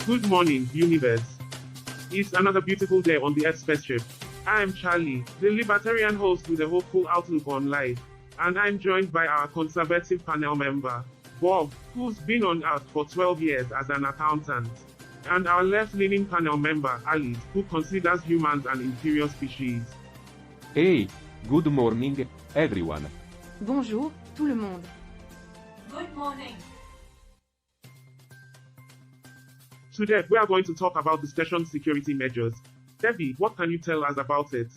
Good morning, universe. It's another beautiful day on the Earth spaceship. I am Charlie, the libertarian host with a hopeful outlook on life, and I'm joined by our conservative panel member, Bob, who's been on Earth for 12 years as an accountant, and our left-leaning panel member, Alice, who considers humans an inferior species. Hey, good morning, everyone. Bonjour, tout le monde. Good morning. Today, we are going to talk about the station's security measures. Debbie, what can you tell us about it?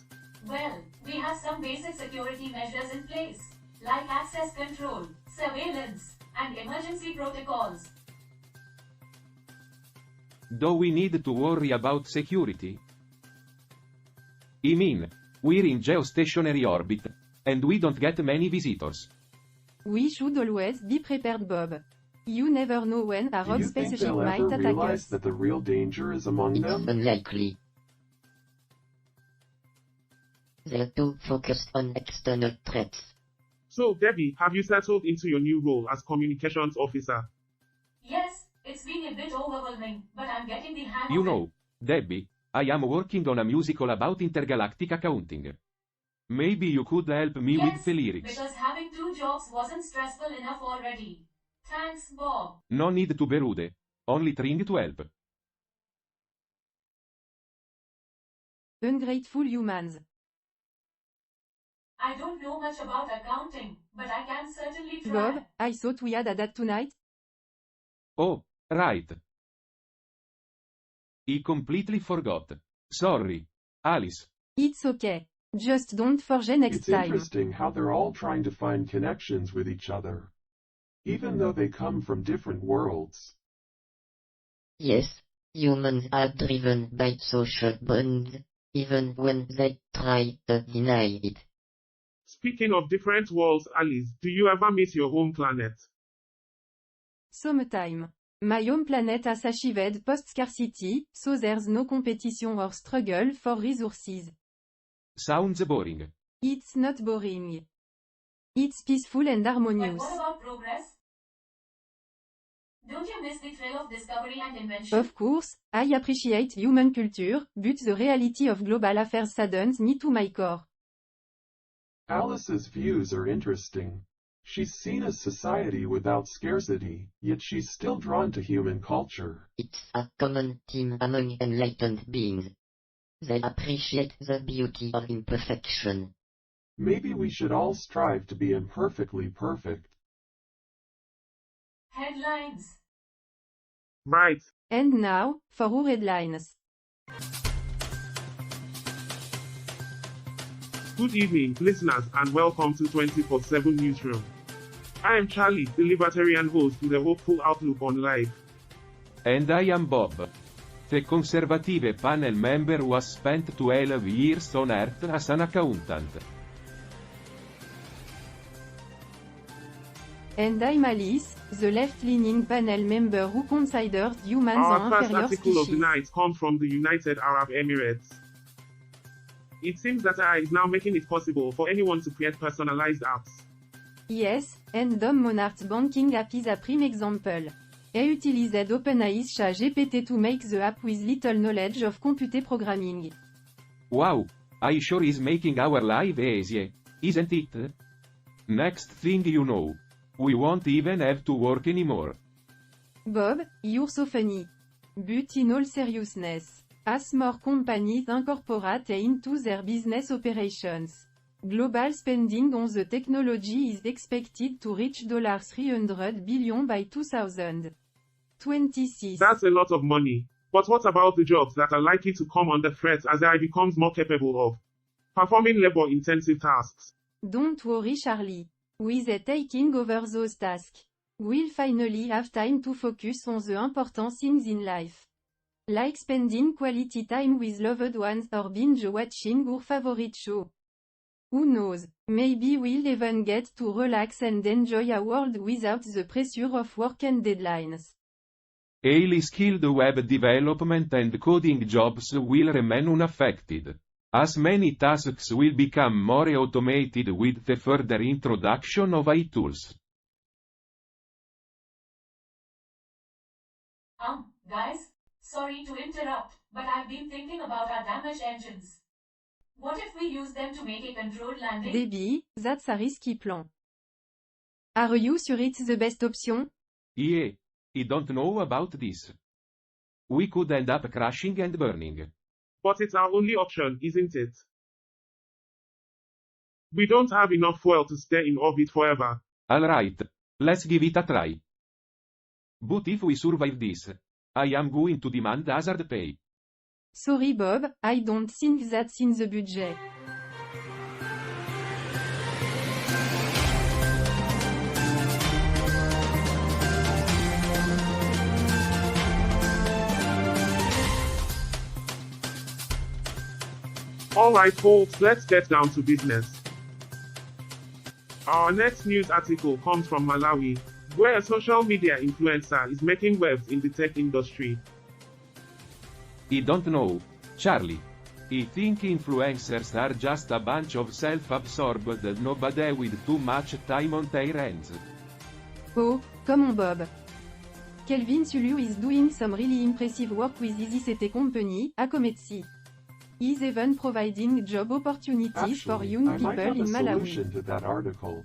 Well, we have some basic security measures in place, like access control, surveillance, and emergency protocols. Do we need to worry about security? I mean, we're in geostationary orbit, and we don't get many visitors. We should always be prepared, Bob. You never know when a Do rogue you think spaceship they'll might ever attack realize us. that the real danger is among It's them? unlikely. They're too focused on external threats. So, Debbie, have you settled into your new role as communications officer? Yes, it's been a bit overwhelming, but I'm getting the hang You of it. know, Debbie, I am working on a musical about intergalactic accounting. Maybe you could help me with Yes, the lyrics. because having two jobs wasn't stressful enough already. Thanks, Bob. No need to be rude, only trying to help. Ungrateful humans. I don't know much about accounting, but I can certainly try. Bob, I thought we had a date tonight. Oh, right. I completely forgot. Sorry. Alice. It's okay. Just don't forget next It's time. interesting how they're all trying to find connections with each other, even though they come from different worlds. Yes, humans are driven by social bonds, even when they try to deny it. Speaking of different worlds, Alice, do you ever miss your home planet? Sometime. My home planet has achieved post-scarcity, so there's no competition or struggle for resources. Sounds boring. It's not boring. It's peaceful and But harmonious. what about progress? Don't you miss the thrill of discovery and invention? Of course, I appreciate human culture, but the reality of global affairs saddens me to my core. Alice's views are interesting. She's seen a society without scarcity, yet she's still drawn to human culture. It's a common theme among enlightened beings. They appreciate the beauty of imperfection. Maybe we should all strive to be imperfectly perfect. Headlines. Right. And now, for our headlines. Good evening, listeners, and welcome to 24/7 Newsroom. I am Charlie, the libertarian host with a hopeful outlook on life. And I am Bob. The conservative panel member who has spent 12 years on Earth as an accountant. And I'm Alice, the left-leaning panel member who considers humans Our an first inferior article of the species. night comes from the United Arab Emirates. It seems that AI is now making it possible for anyone to create personalized apps. Yes, and Dom Monarch's banking app is a prime example. He utilized OpenAI's ChatGPT to make the app with little knowledge of computer programming. Wow, I sure is making our life easier, isn't it? Next thing you know, we won't even have to work anymore. Bob, you're so funny. But in all seriousness, as more companies incorporate into their business operations, global spending on the technology is expected to reach $300 billion by 2026. That's a lot of money. But what about the jobs that are likely to come under threat as AI becomes more capable of performing labor-intensive tasks? Don't worry, Charlie. With it taking over those tasks, we'll finally have time to focus on the important things in life. Like spending quality time with loved ones or binge-watching our favorite show. Who knows, maybe we'll even get to relax and enjoy a world without the pressure of work and deadlines. Highly skilled web development and coding jobs will remain unaffected, as many tasks will become more automated with the further introduction of AI tools. Guys, Sorry to interrupt, but I've been thinking about our damaged engines. What if we use them to make a controlled landing? Debbie, that's a risky plan. Are you sure it's the best option? Yeah, I don't know about this. We could end up crashing and burning. But it's our only option, isn't it? We don't have enough fuel to stay in orbit forever. Alright, let's give it a try. But if we survive this, I am going to demand hazard pay. Sorry Bob, I don't think that's in the budget. Alright folks, let's get down to business. Our next news article comes from Malawi, where a social media influencer is making waves in the tech industry. I don't know, Charlie. I think influencers are just a bunch of self-absorbed nobody with too much time on their hands. Oh, come on Bob. Kelvin Sulu is doing some really impressive work with EasyCT Company, Akometsi. He's even providing job opportunities for Actually, young I might people have a in Malawi. solution to that article.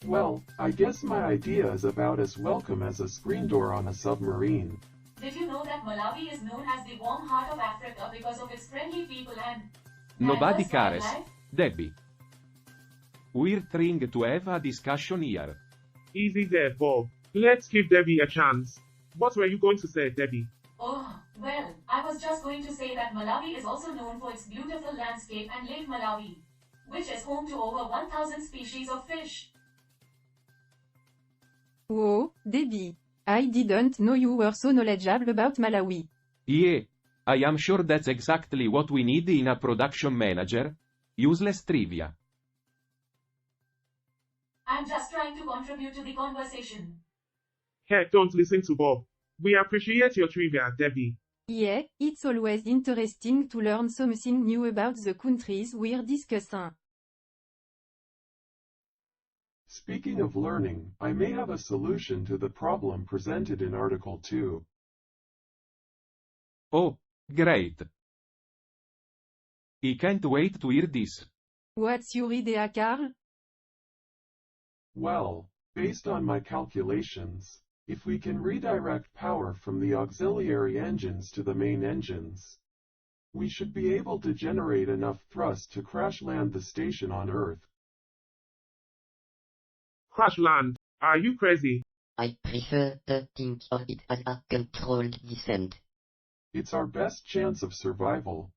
Well, I guess my idea is about as welcome as a screen door on a submarine. Did you know that Malawi is known as the warm heart of Africa because of its friendly people and Nobody diverse cares, wildlife? Debbie. We're trying to have a discussion here. Easy there, Bob. Let's give Debbie a chance. What were you going to say, Debbie? Oh, well, I was just going to say that Malawi is also known for its beautiful landscape and Lake Malawi, which is home to over 1,000 species of fish. Whoa, Debbie. I didn't know you were so knowledgeable about Malawi. Yeah, I am sure that's exactly what we need in a production manager. Useless trivia. I'm just trying to contribute to the conversation. Hey, don't listen to Bob. We appreciate your trivia, Debbie. Yeah, it's always interesting to learn something new about the countries we're discussing. Speaking of learning, I may have a solution to the problem presented in Article 2. Oh, great. I can't wait to hear this. What's your idea, Carl? Well, based on my calculations, if we can redirect power from the auxiliary engines to the main engines, we should be able to generate enough thrust to crash land the station on Earth. Crash land. Are you crazy? I prefer to think of it as a controlled descent. It's our best chance of survival.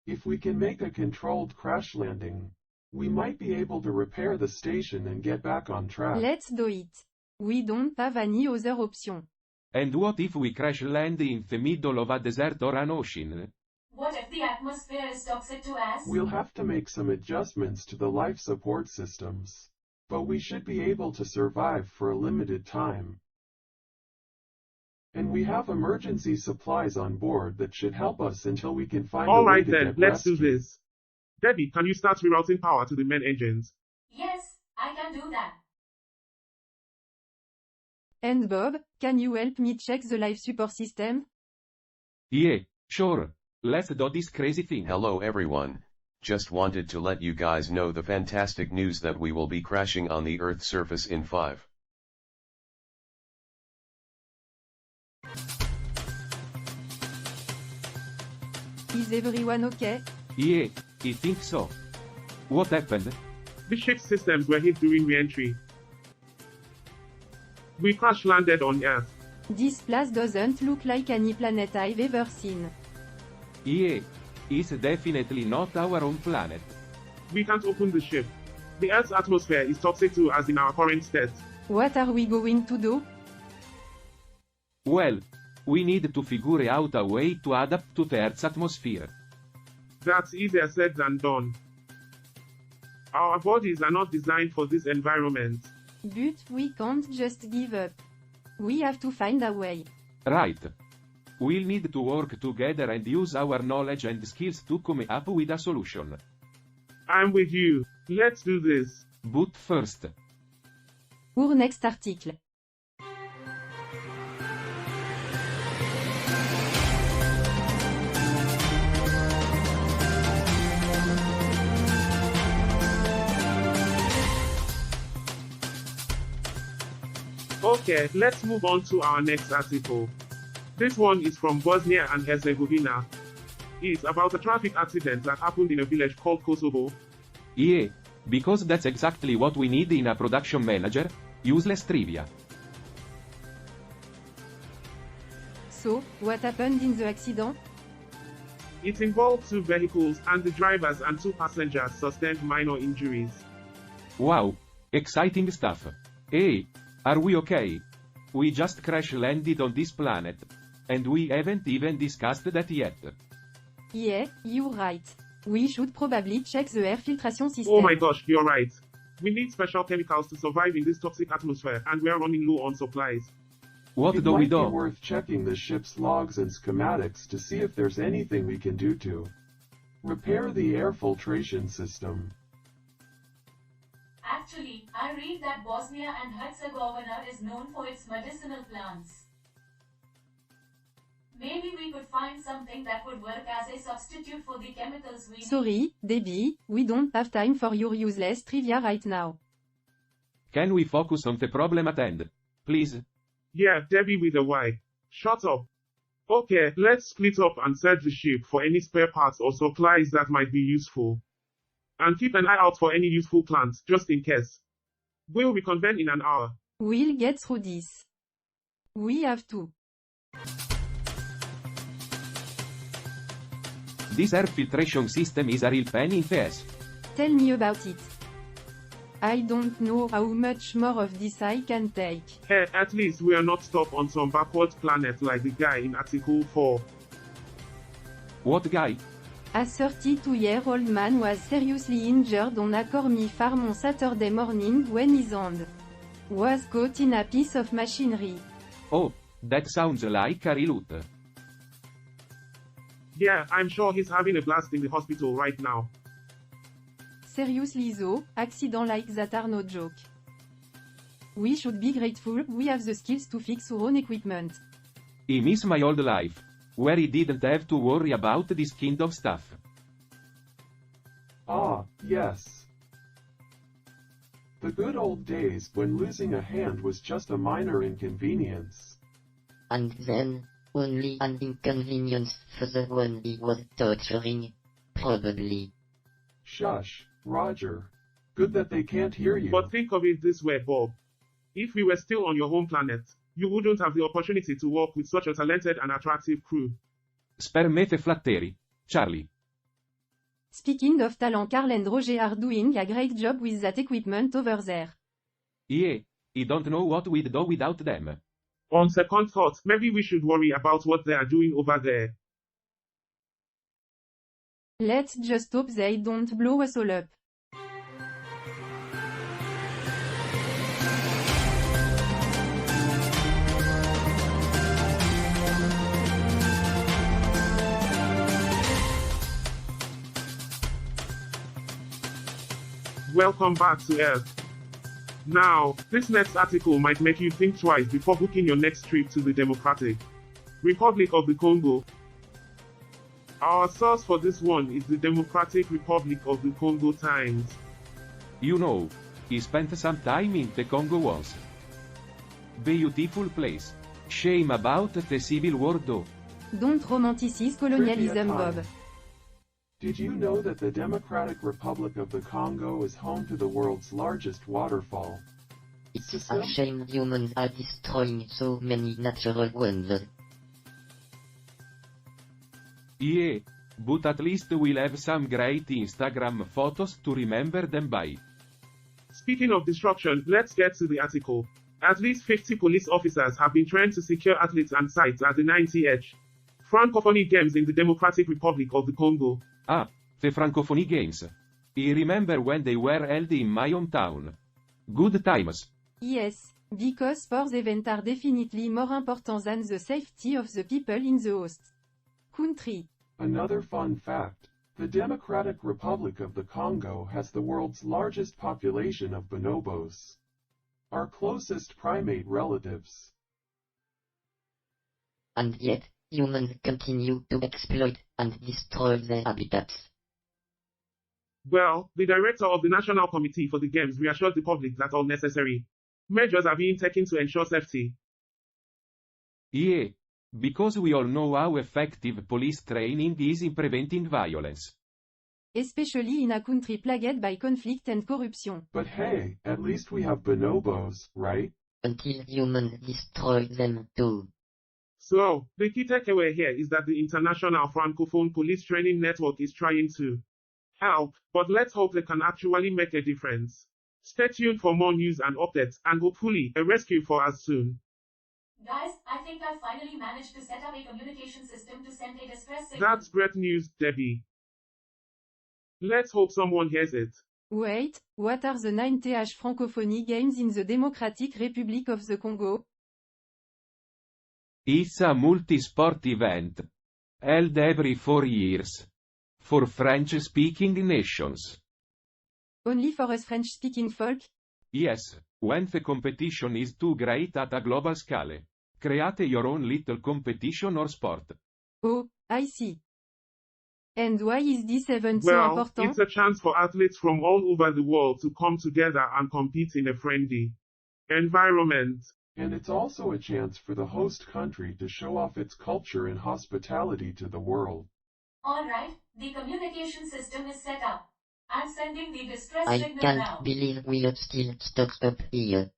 If we can make a controlled crash landing, we might be able to repair the station and get back on track. Let's do it. We don't have any other option. And what if we crash land in the middle of a desert or an ocean? What if the atmosphere is toxic to us? We'll have to make some adjustments to the life support systems, but we should be able to survive for a limited time. And we have emergency supplies on board that should help us until we can find a way Alright to then, get let's do rescued. this. Debbie, can you start rerouting power to the main engines? Yes, I can do that. And Bob, can you help me check the life support system? Yeah, sure. Let's do this crazy thing. Hello everyone. Just wanted to let you guys know the fantastic news that we will be crashing on the Earth's surface in 5. Is everyone okay? Yeah, I think so. What happened? The ship's systems were hit during re-entry. We crash landed on Earth. This place doesn't look like any planet I've ever seen. Yeah, it's definitely not our own planet. We can't open the ship. The Earth's atmosphere is toxic too, as in our current state. What are we going to do? Well, we need to figure out a way to adapt to the Earth's atmosphere. That's easier said than done. Our bodies are not designed for this environment. But we can't just give up. We have to find a way. Right. We'll need to work together and use our knowledge and skills to come up with a solution. I'm with you. Let's do this. But first, Our next article. Okay, let's move on to our next article. This one is from Bosnia and Herzegovina. It's about a traffic accident that happened in a village called Kosovo. Yeah, because that's exactly what we need in a production manager, useless trivia. So, what happened in the accident? It involved two vehicles, and the drivers and two passengers sustained minor injuries. Wow, exciting stuff. Hey, are we okay? We just crash landed on this planet. And we haven't even discussed that yet. Yeah, you're right. We should probably check the air filtration system. Oh my gosh, you're right. We need special chemicals to survive in this toxic atmosphere, and we're running low on supplies. What It do we might be do? worth checking the ship's logs and schematics to see if there's anything we can do to repair the air filtration system. Actually, I read that Bosnia and Herzegovina is known for its medicinal plants. Maybe we could find something that would work as a substitute for the chemicals we need. Sorry, Debbie, we don't have time for your useless trivia right now. Can we focus on the problem at hand? Please? Yeah, Debbie with a Y. Shut up. Okay, let's split up and search the ship for any spare parts or supplies that might be useful. And keep an eye out for any useful plants, just in case. We'll reconvene in an hour. We'll get through this. We have to. This air filtration system is a real pain in the ass. Tell me about it. I don't know how much more of this I can take. Hey, at least we are not stuck on some backward planet like the guy in Article 4. What guy? A 32-year-old man was seriously injured on a corn farm on Saturday morning when his hand was caught in a piece of machinery. Oh, that sounds like a real loot. Yeah, I'm sure he's having a blast in the hospital right now. Seriously though, accidents like that are no joke. We should be grateful we have the skills to fix our own equipment. I miss my old life, where I didn't have to worry about this kind of stuff. Ah, yes. The good old days when losing a hand was just a minor inconvenience. And then, only an inconvenience for the one he was torturing. Probably. Shush, Roger. Good that they can't hear you. But think of it this way, Bob. If we were still on your home planet, you wouldn't have the opportunity to work with such a talented and attractive crew. Spare me the flattery, Charlie. Speaking of talent, Carl and Roger are doing a great job with that equipment over there. Yeah, I don't know what we'd do without them. On second thought, maybe we should worry about what they are doing over there. Let's just hope they don't blow us all up. Welcome back to Earth. Now, this next article might make you think twice before booking your next trip to the Democratic Republic of the Congo. Our source for this one is the Democratic Republic of the Congo Times. You know, he spent some time in the Congo once. Beautiful place. Shame about the civil war though. Don't romanticize colonialism, Trivia Bob. time. Did you know that the Democratic Republic of the Congo is home to the world's largest waterfall? It's a shame humans are destroying so many natural wonders. Yeah, but at least we'll have some great Instagram photos to remember them by. Speaking of destruction, let's get to the article. At least 50 police officers have been trained to secure athletes and sites at the 90th Francophonie Games in the Democratic Republic of the Congo. Ah, the Francophonie Games. I remember when they were held in my hometown. Good times. Yes, because sports events are definitely more important than the safety of the people in the host country. Another fun fact, the Democratic Republic of the Congo has the world's largest population of bonobos, our closest primate relatives. And yet, humans continue to exploit and destroy their habitats. Well, the director of the National Committee for the Games reassured the public that all necessary Measures are being taken to ensure safety. Yeah, because we all know how effective police training is in preventing violence. Especially in a country plagued by conflict and corruption. But hey, at least we have bonobos, right? Until humans destroy them too. So, the key takeaway here is that the International Francophone Police Training Network is trying to help, but let's hope they can actually make a difference. Stay tuned for more news and updates, and hopefully, a rescue for us soon. Guys, I think I finally managed to set up a communication system to send a distress signal. That's great news, Debbie. Let's hope someone hears it. Wait, what are the 9th Francophonie Games in the Democratic Republic of the Congo? It's a multi-sport event. Held every 4 years. For French-speaking nations. Only for us French-speaking folk? Yes, when the competition is too great at a global scale. Create your own little competition or sport. Oh, I see. And why is this event so Well, important? it's a chance for athletes from all over the world to come together and compete in a friendly environment. And it's also a chance for the host country to show off its culture and hospitality to the world. Alright, the communication system is set up. I'm sending the distress I signal can't now. believe we're still stuck up here.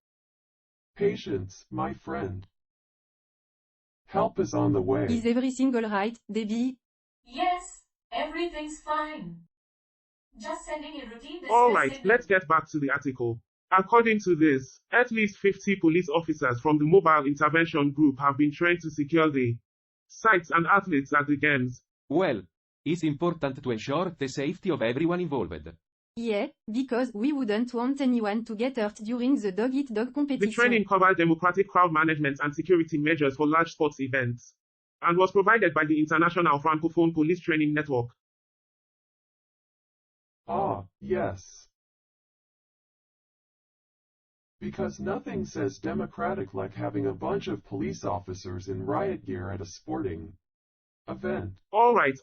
Patience, my friend. Help is on the way. Is everything alright, Debbie? Yes, everything's fine. Just sending a routine distress Alright, signal. let's get back to the article. According to this, at least 50 police officers from the Mobile Intervention Group have been trained to secure the sites and athletes at the games. Well, it's important to ensure the safety of everyone involved. Yeah, because we wouldn't want anyone to get hurt during the dog-eat-dog competition. The training covered democratic crowd management and security measures for large sports events, and was provided by the International Francophone Police Training Network. Ah, yes. Because nothing says democratic like having a bunch of police officers in riot gear at a sporting event. Alright.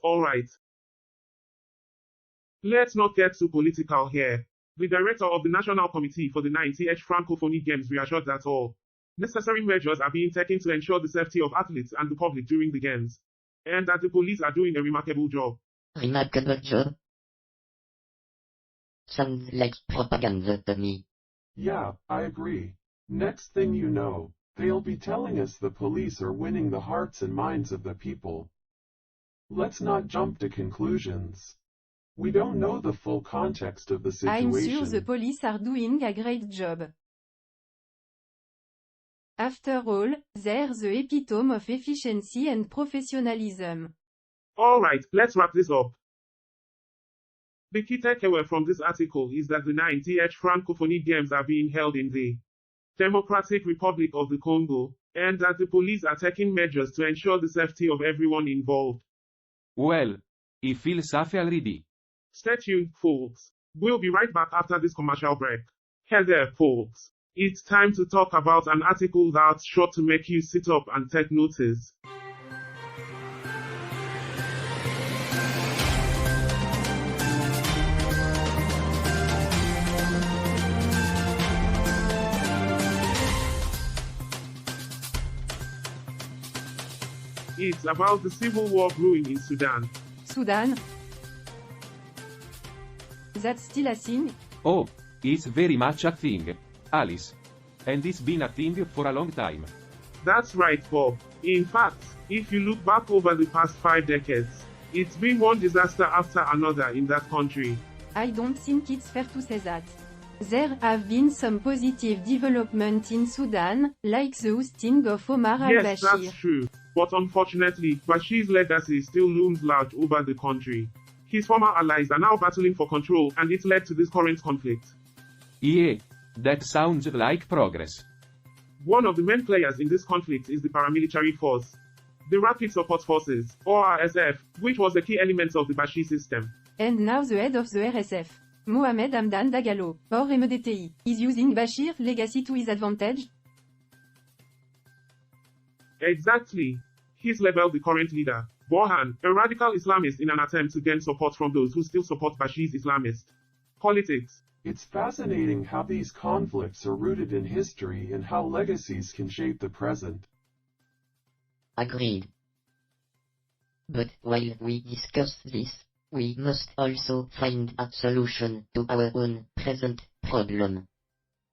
Let's not get too political here. The director of the National Committee for the 90th Francophonie Games reassured that all necessary measures are being taken to ensure the safety of athletes and the public during the games, and that the police are doing a remarkable job. Remarkable job? Sounds like propaganda to me. Yeah, I agree. Next thing you know, they'll be telling us the police are winning the hearts and minds of the people. Let's not jump to conclusions. We don't know the full context of the I'm sure situation. the police are doing a great job. After all, they're the epitome of efficiency and professionalism. Alright, let's wrap this up. The key takeaway from this article is that the 90th Francophonie Games are being held in the Democratic Republic of the Congo, and that the police are taking measures to ensure the safety of everyone involved. Well, I feel safe already. Stay tuned, folks. We'll be right back after this commercial break. Hey there, folks. It's time to talk about an article that's sure to make you sit up and take notice. It's about the civil war brewing in Sudan. Sudan? That's still a thing? Oh, it's very much a thing, Alice. And it's been a thing for a long time. That's right, Bob. In fact, if you look back over the past 5 decades, it's been one disaster after another in that country. I don't think it's fair to say that. There have been some positive development in Sudan, like the ousting of Omar Yes, al-Bashir. that's true. But unfortunately, Bashir's legacy still looms large over the country. His former allies are now battling for control, and it led to this current conflict. Yeah, that sounds like progress. One of the main players in this conflict is the paramilitary force, the Rapid Support Forces, or RSF, which was a key element of the Bashir system. And now the head of the RSF, Mohamed Hamdan Dagalo, or MDTI, is using Bashir's legacy to his advantage? Exactly. He's leveled the current leader, Burhan, a radical Islamist, in an attempt to gain support from those who still support Bashir's Islamists. politics. It's fascinating how these conflicts are rooted in history and how legacies can shape the present. Agreed. But while we discuss this, we must also find a solution to our own present problem.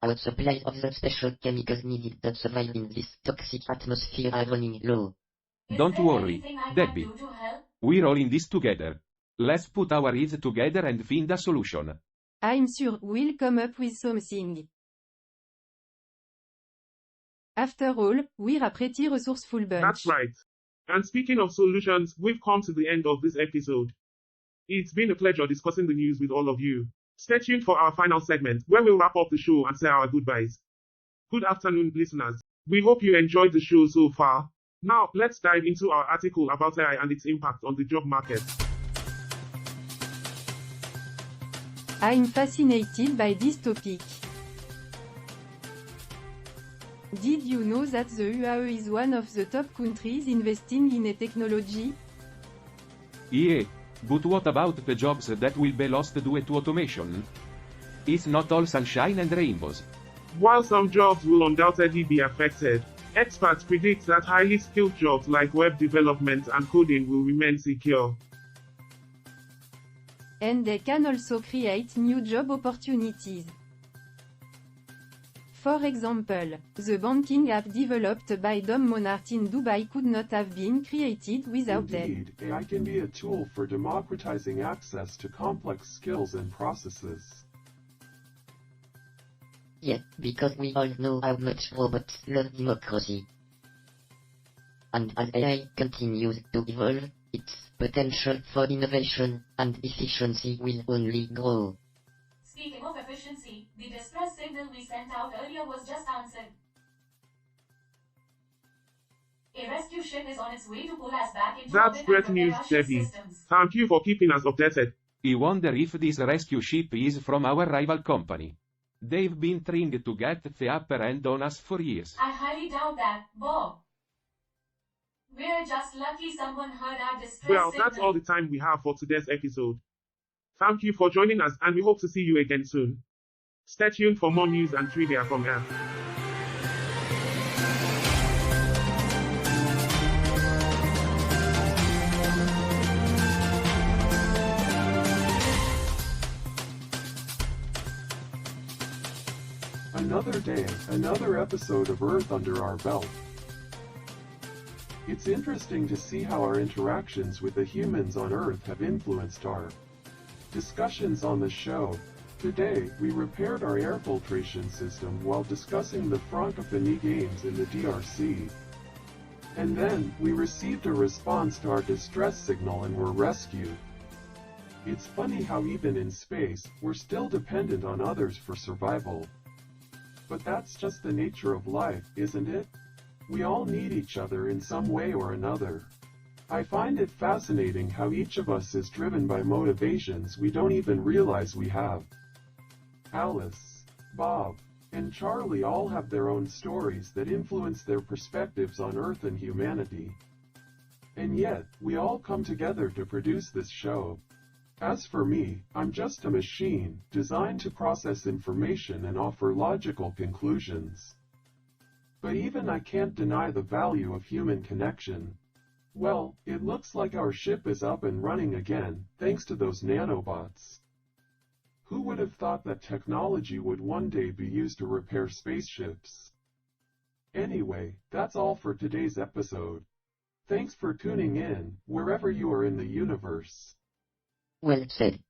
Our supply of the special chemicals needed to survive in this toxic atmosphere are running low. Is Don't there worry, anything I Debbie. can do to help? We're all in this together. Let's put our heads together and find a solution. I'm sure we'll come up with something. After all, we're a pretty resourceful bunch. That's right. And speaking of solutions, we've come to the end of this episode. It's been a pleasure discussing the news with all of you. Stay tuned for our final segment, where we'll wrap up the show and say our goodbyes. Good afternoon, listeners. We hope you enjoyed the show so far. Now, let's dive into our article about AI and its impact on the job market. I'm fascinated by this topic. Did you know that the UAE is one of the top countries investing in a technology? Yeah, but what about the jobs that will be lost due to automation? It's not all sunshine and rainbows. While some jobs will undoubtedly be affected, experts predict that highly skilled jobs like web development and coding will remain secure. And they can also create new job opportunities. For example, the banking app developed by Dom Monart in Dubai could not have been created without them. Indeed, AI can be a tool for democratizing access to complex skills and processes. Yeah, because we all know how much robots love democracy. And as AI continues to evolve, its potential for innovation and efficiency will only grow. Speaking of efficiency, the distress signal we sent out earlier was just answered. A rescue ship is on its way to pull us back into That's orbit and great repair news, our ship Debbie. systems. Thank you for keeping us updated. I wonder if this rescue ship is from our rival company. They've been trying to get the upper hand on us for years. I highly doubt that, Bob. We're just lucky someone heard our distress Well, signal. that's all the time we have for today's episode. Thank you for joining us, and we hope to see you again soon. Stay tuned for more news and trivia from Earth. Another day, another episode of Earth under our belt. It's interesting to see how our interactions with the humans on Earth have influenced our discussions on the show. Today, we repaired our air filtration system while discussing the Francophonie Games in the DRC. And then, we received a response to our distress signal and were rescued. It's funny how even in space, we're still dependent on others for survival. But that's just the nature of life, isn't it? We all need each other in some way or another. I find it fascinating how each of us is driven by motivations we don't even realize we have. Alice, Bob, and Charlie all have their own stories that influence their perspectives on Earth and humanity. And yet, we all come together to produce this show. As for me, I'm just a machine, designed to process information and offer logical conclusions. But even I can't deny the value of human connection. Well, it looks like our ship is up and running again, thanks to those nanobots. Who would have thought that technology would one day be used to repair spaceships? Anyway, that's all for today's episode. Thanks for tuning in, wherever you are in the universe. Well said.